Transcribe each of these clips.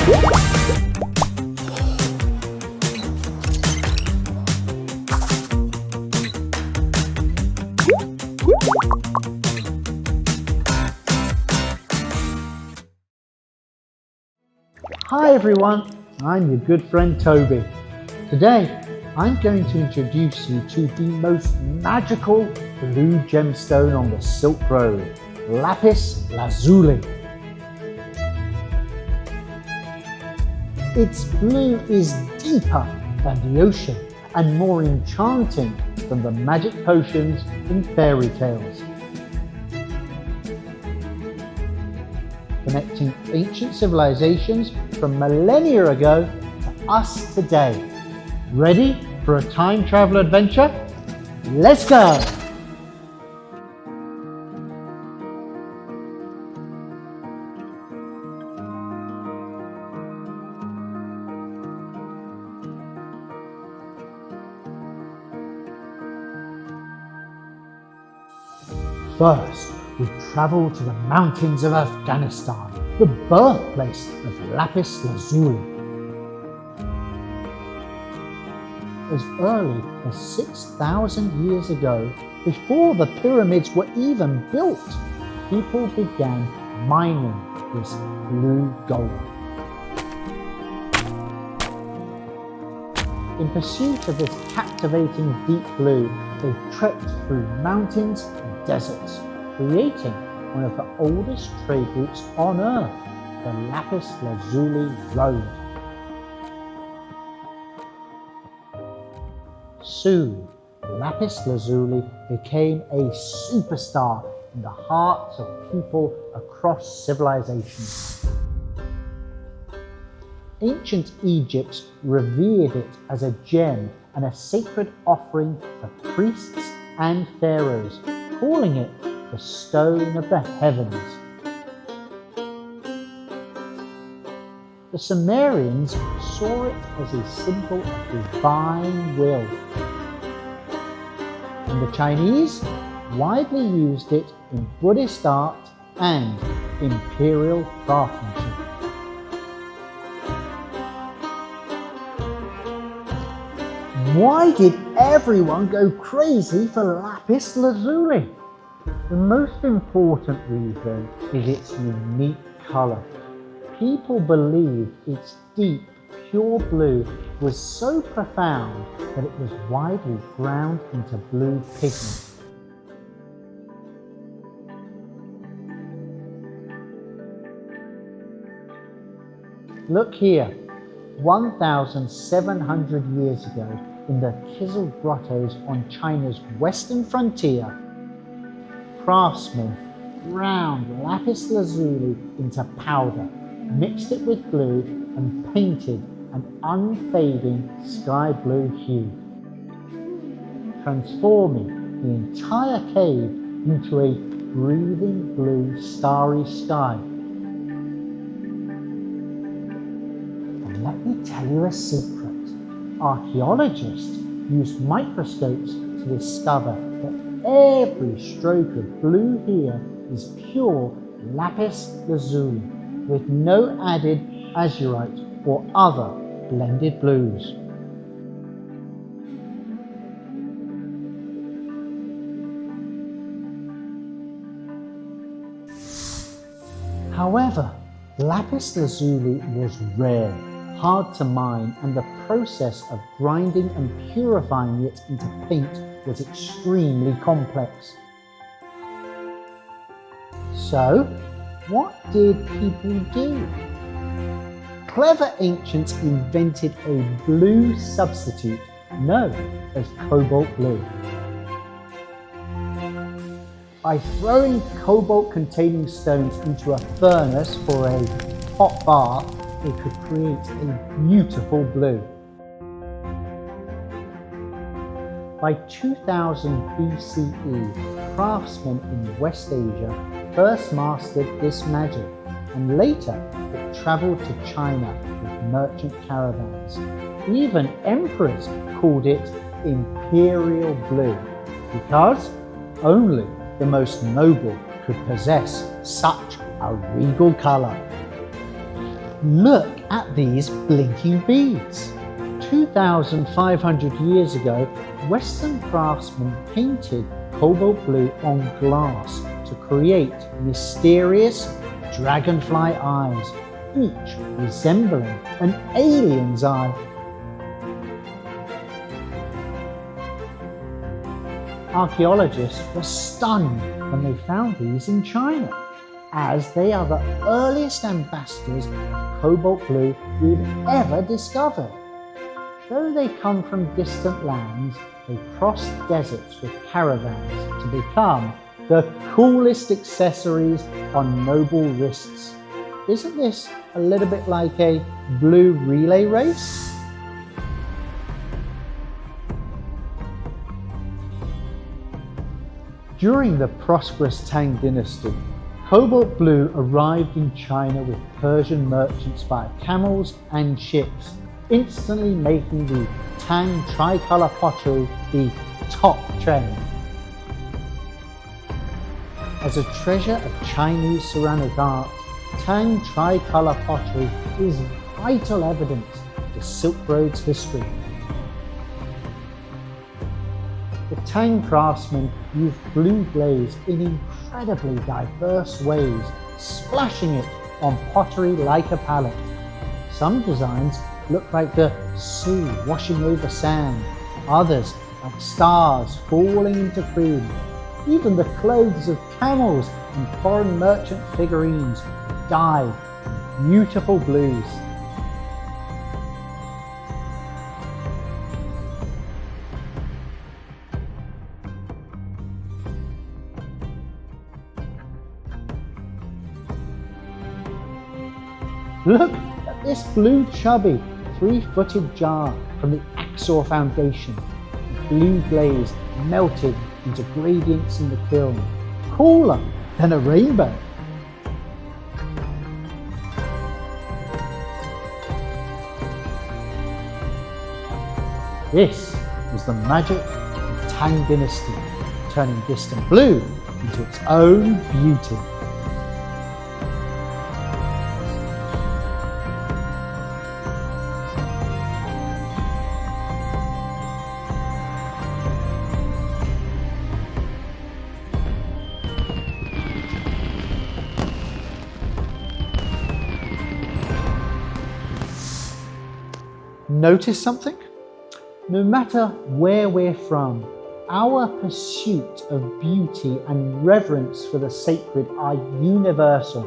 Hi everyone, I'm your good friend Toby. Today I'm going to introduce you to the most magical blue gemstone on the Silk Road, lapis lazuli. Its blue is deeper than the ocean and more enchanting than the magic potions in fairy tales. Connecting ancient civilizations from millennia ago to us today. Ready for a time travel adventure? Let's go! First, we travel to the mountains of Afghanistan, the birthplace of lapis lazuli. As early as 6,000 years ago, before the pyramids were even built, people began mining this blue gold. In pursuit of this captivating deep blue, they trekked through mountains and deserts, creating one of the oldest trade routes on Earth, the lapis lazuli road. Soon, lapis lazuli became a superstar in the hearts of people across civilizations. Ancient Egypt revered it as a gem and a sacred offering for priests and pharaohs, calling it the stone of the heavens. The Sumerians saw it as a symbol of divine will, and the Chinese widely used it in Buddhist art and imperial craftsmanship. Why did everyone go crazy for lapis lazuli? The most important reason is its unique colour. People believed its deep, pure blue was so profound that it was widely ground into blue pigment. Look here, 1,700 years ago, in the Kizil grottos on China's western frontier, craftsmen ground lapis lazuli into powder, mixed it with glue, and painted an unfading sky blue hue, transforming the entire cave into a breathing blue starry sky. And let me tell you a secret. Archaeologists used microscopes to discover that every stroke of blue here is pure lapis lazuli, with no added azurite or other blended blues. However, lapis lazuli was rare, hard to mine, and the process of grinding and purifying it into paint was extremely complex. So, what did people do? Clever ancients invented a blue substitute known as cobalt blue. By throwing cobalt-containing stones into a furnace for a hot bath, they could create a beautiful blue. By 2000 BCE, craftsmen in West Asia first mastered this magic, and later it travelled to China with merchant caravans. Even emperors called it imperial blue, because only the most noble could possess such a regal colour. Look at these blinking beads. 2,500 years ago, Western craftsmen painted cobalt blue on glass to create mysterious dragonfly eyes, each resembling an alien's eye. Archaeologists were stunned when they found these in China, as they are the earliest ambassadors of cobalt blue we've ever discovered. Though they come from distant lands, they crossed deserts with caravans to become the coolest accessories on noble wrists. Isn't this a little bit like a blue relay race? During the prosperous Tang dynasty, cobalt blue arrived in China with Persian merchants via camels and ships, instantly making the Tang tricolour pottery the top trend. As a treasure of Chinese ceramic art, Tang tricolour pottery is vital evidence of the Silk Road's history. The Tang craftsmen used blue glaze in incredibly diverse ways, splashing it on pottery like a palette. Some designs look like the sea washing over sand, others like stars falling into cream. Even the clothes of camels and foreign merchant figurines were dyed in beautiful blues. Look at this blue chubby 3-footed jar from the Axor Foundation. The blue glaze melted into gradients in the kiln, cooler than a rainbow. This was the magic of the Tang dynasty, turning distant blue into its own beauty. Notice something? No matter where we're from, our pursuit of beauty and reverence for the sacred are universal.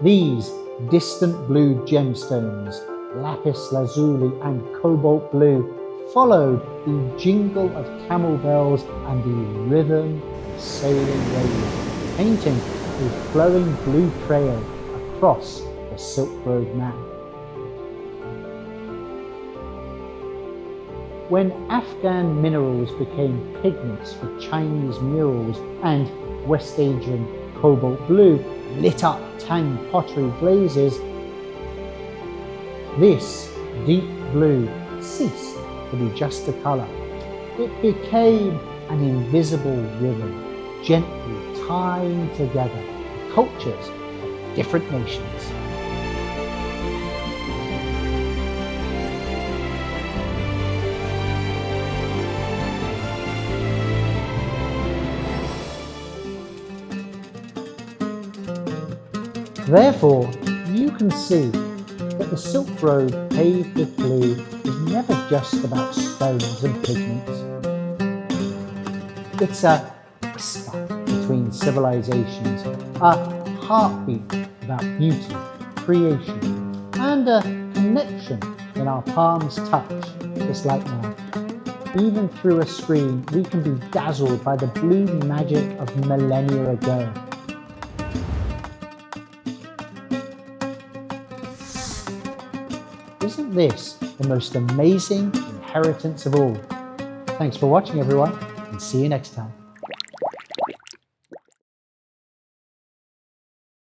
These distant blue gemstones, lapis lazuli and cobalt blue, followed the jingle of camel bells and the rhythm of sailing waves, painting a flowing blue trail across the Silk Road map. When Afghan minerals became pigments for Chinese murals and West Asian cobalt blue lit up Tang pottery glazes, this deep blue ceased to be just a colour. It became an invisible rhythm, gently tying together the cultures of different nations. Therefore, you can see that the Silk Road paved with blue is never just about stones and pigments. It's a whisper between civilizations, a heartbeat about beauty, creation, and a connection when our palms touch, just like now. Even through a screen, we can be dazzled by the blue magic of millennia ago. Isn't this the most amazing inheritance of all? Thanks for watching, everyone, and see you next time.